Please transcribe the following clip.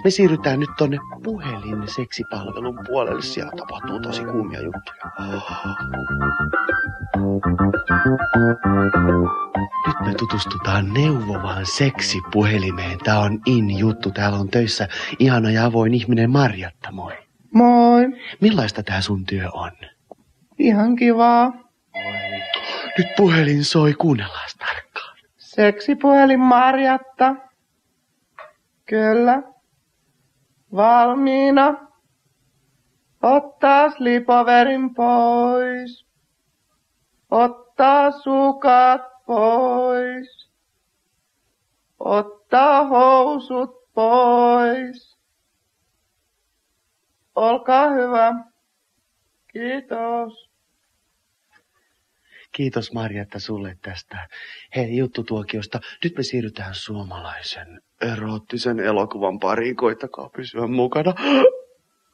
Me siirrytään nyt tonne puhelin-seksipalvelun puolelle. Siellä tapahtuu tosi kuumia juttuja. Nyt me tutustutaan neuvovaan seksipuhelimeen. Tää on juttu. Täällä on töissä ihana ja avoin ihminen Marjatta. Moi. Moi. Millaista tää sun työ on? Ihan kivaa. Nyt puhelin soi. Kuunnellaan tarkkaan. Seksipuhelin Marjatta. Kyllä. Valmiina. Ottaa slipoverin pois. Ottaa sukat pois. Ottaa housut pois. Olkaa hyvä. Kiitos. Kiitos Marjatta sulle tästä juttutuokiosta. Nyt me siirrytään suomalaisen eroottisen elokuvan pariin. Koittakaa pysyä mukana.